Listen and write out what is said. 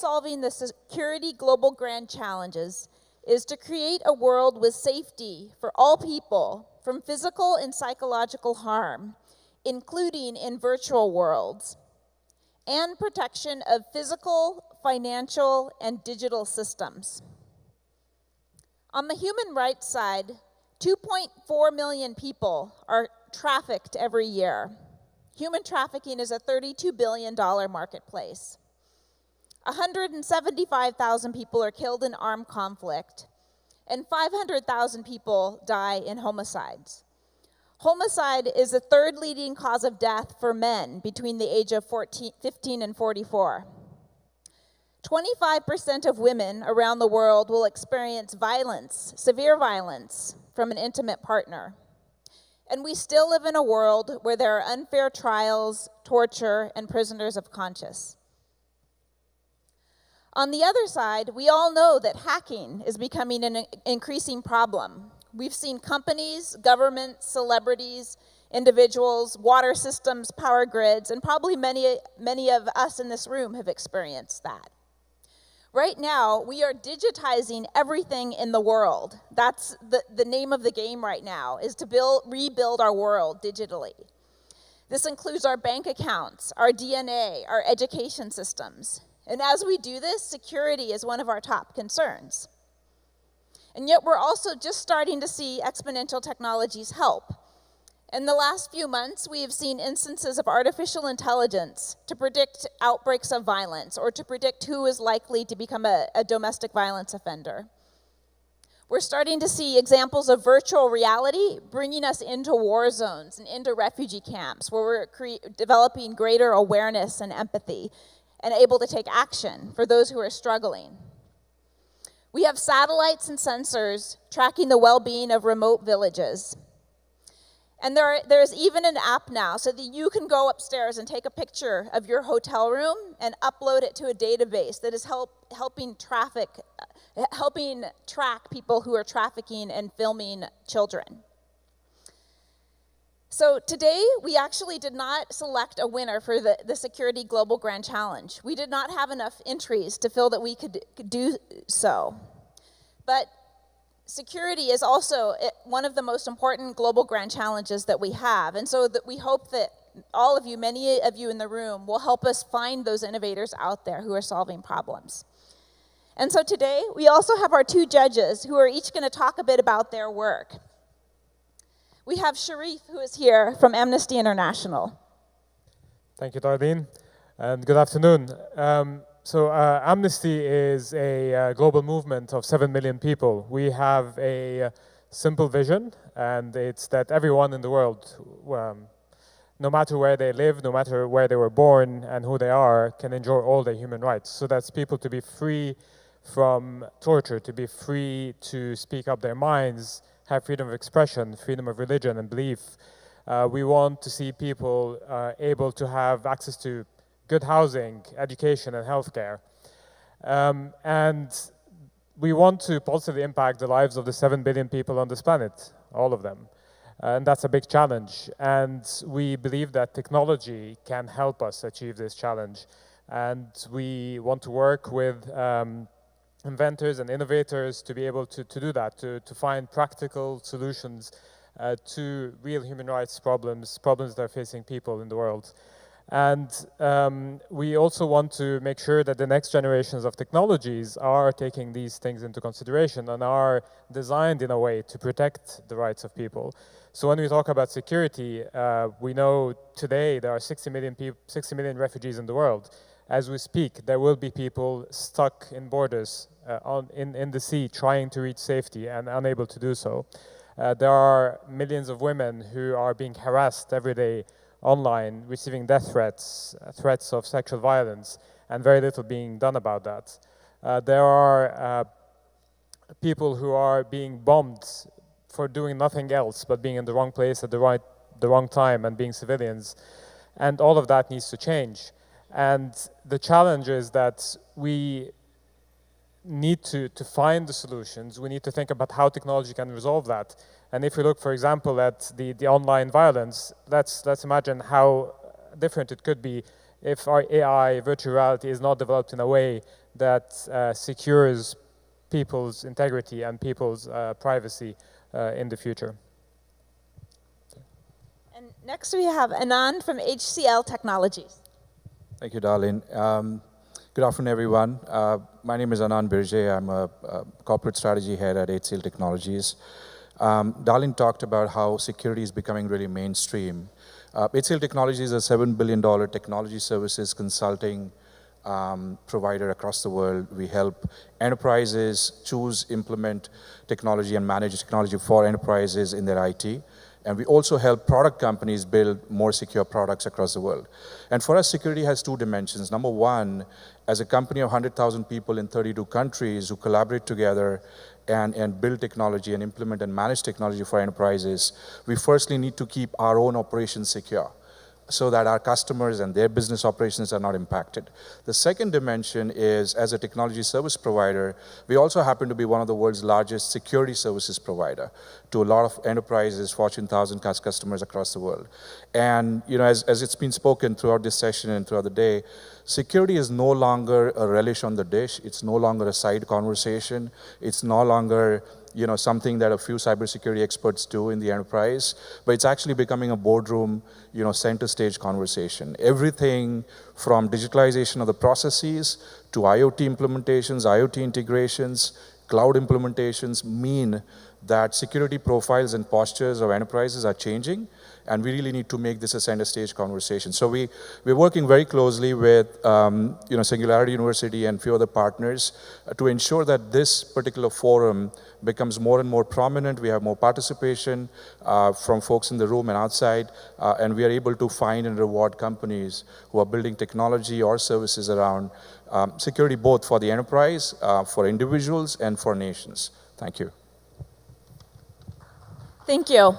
solving the security global grand challenges is to create a world with safety for all people from physical and psychological harm, including in virtual worlds, and protection of physical, financial, and digital systems. On the human rights side, 2.4 million people are trafficked every year. Human trafficking is a $32 billion marketplace. 175,000 people are killed in armed conflict, and 500,000 people die in homicides. Homicide is the third leading cause of death for men between the age of 15 and 44. 25% of women around the world will experience violence, severe violence, from an intimate partner. And we still live in a world where there are unfair trials, torture, and prisoners of conscience. On the other side, we all know that hacking is becoming an increasing problem. We've seen companies, governments, celebrities, individuals, water systems, power grids, and probably many of us in this room have experienced that. Right now, we are digitizing everything in the world. That's the name of the game right now, is to rebuild our world digitally. This includes our bank accounts, our DNA, our education systems. And as we do this, security is one of our top concerns. And yet we're also just starting to see exponential technologies help. In the last few months, we have seen instances of artificial intelligence to predict outbreaks of violence or to predict who is likely to become a domestic violence offender. We're starting to see examples of virtual reality bringing us into war zones and into refugee camps where we're developing greater awareness and empathy and able to take action for those who are struggling. We have satellites and sensors tracking the well-being of remote villages. And there's even an app now so that you can go upstairs and take a picture of your hotel room and upload it to a database that is helping track people who are trafficking and filming children. So today, we actually did not select a winner for the Security Global Grand Challenge. We did not have enough entries to feel that we could do so. But security is also one of the most important global grand challenges that we have. And so that we hope that all of you, many of you in the room, will help us find those innovators out there who are solving problems. And so today, we also have our two judges who are each going to talk a bit about their work. We have Sherif, who is here from Amnesty International. Thank you, Darlene, and good afternoon. Amnesty is a global movement of 7 million people. We have a simple vision, and it's that everyone in the world, no matter where they live, no matter where they were born and who they are, can enjoy all their human rights. So that's people to be free from torture, to be free to speak up their minds, have freedom of expression, freedom of religion and belief. We want to see people able to have access to good housing, education, and healthcare. And we want to positively impact the lives of the 7 billion people on this planet, all of them. And that's a big challenge. And we believe that technology can help us achieve this challenge. And we want to work with inventors and innovators to be able to do that, to find practical solutions to real human rights problems that are facing people in the world. And we also want to make sure that the next generations of technologies are taking these things into consideration and are designed in a way to protect the rights of people. So when we talk about security, we know today there are 60 million refugees in the world. As we speak, there will be people stuck in borders in the sea trying to reach safety and unable to do so. There are millions of women who are being harassed every day online, receiving death threats, threats of sexual violence, and very little being done about that. There are people who are being bombed for doing nothing else but being in the wrong place at the wrong time and being civilians. And all of that needs to change. And the challenge is that we need to find the solutions. We need to think about how technology can resolve that. And if we look, for example, at the online violence, let's imagine how different it could be if our AI, virtual reality, is not developed in a way that secures people's integrity and people's privacy in the future. And next we have Anand from HCL Technologies. Thank you, Darlene. Good afternoon, everyone. My name is Anand Birje. I'm a corporate strategy head at HCL Technologies. Darlene talked about how security is becoming really mainstream. HCL Technologies is a $7 billion technology services consulting provider across the world. We help enterprises choose, implement technology, and manage technology for enterprises in their IT. And we also help product companies build more secure products across the world. And for us, security has two dimensions. Number one, as a company of 100,000 people in 32 countries who collaborate together and build technology and implement and manage technology for enterprises, we firstly need to keep our own operations secure so that our customers and their business operations are not impacted. The second dimension is, as a technology service provider, we also happen to be one of the world's largest security services provider to a lot of enterprises, Fortune 1000 customers across the world. And as it's been spoken throughout this session and throughout the day, security is no longer a relish on the dish. It's no longer a side conversation. It's no longer something that a few cybersecurity experts do in the enterprise, but it's actually becoming a boardroom, center stage conversation. Everything from digitalization of the processes to IoT implementations, IoT integrations, cloud implementations mean that security profiles and postures of enterprises are changing, and we really need to make this a center stage conversation. So we're working very closely with Singularity University and a few other partners to ensure that this particular forum becomes more and more prominent. We have more participation from folks in the room and outside, and we are able to find and reward companies who are building technology or services around security, both for the enterprise, for individuals, and for nations. Thank you. Thank you.